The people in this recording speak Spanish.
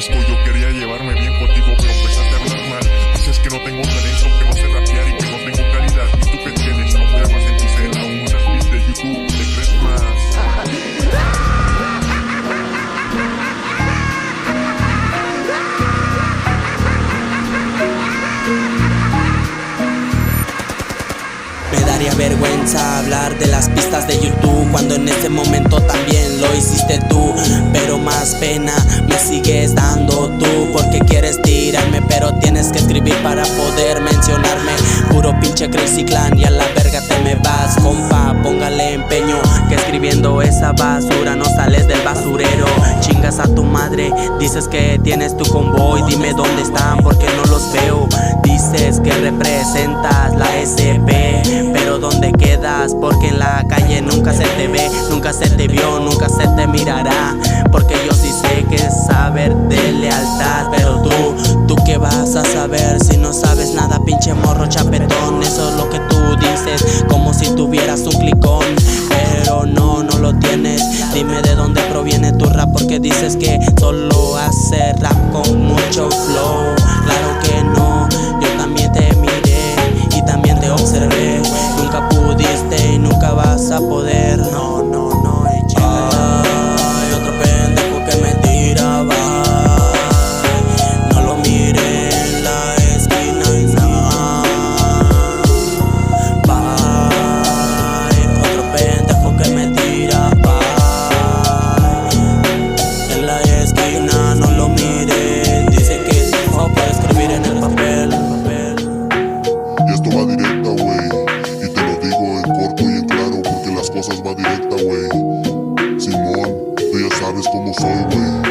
conozco, yo quería llevarme bien contigo, pero empezaste a hablar mal. Dices que no tengo talento, que no sé rapear y que no tengo calidad. ¿Y tú qué tienes? Aún grabas en tu cel, aún unas beats de YouTube, te crees más. Me daría vergüenza hablar de las pistas de YouTube cuando en ese momento también lo hiciste tú. Pero más pena me sigues dando tú, porque quieres tirarme pero tienes que escribir para poder mencionarme. Puro pinche Crazy Clan y a la verga te me vas, compa, póngale empeño, que escribiendo esa basura no sales del basurero. Chingas a tu madre, dices que tienes tu convoy, dime dónde están porque no los veo. Dices que representas la SP, pero ¿dónde quedas? Porque en la calle nunca se te ve, nunca se te vio, nunca se te mirará. Porque yo sí sé que es saber de lealtad, pero tú qué vas a saber si no sabes nada, pinche morro chapetón. Eso es lo que tú dices, como si tuvieras un clicón, pero no lo tienes. Dime de dónde proviene tu rap, porque dices que solo hace rap con mucho flow. Claro que no, yo también te miré y también te observé. Nunca pudiste y nunca vas a poder. No, ay, otro pendejo que me tiraba. No lo miré en la esquina y nada. Bye, otro pendejo que me tiraba. En la esquina no lo miré. Dice que no puede escribir en el papel. Y esto va directa, güey. Y te lo digo en corto y en claro, porque las cosas va directa, güey. Simón, tú ya sabes cómo soy, güey.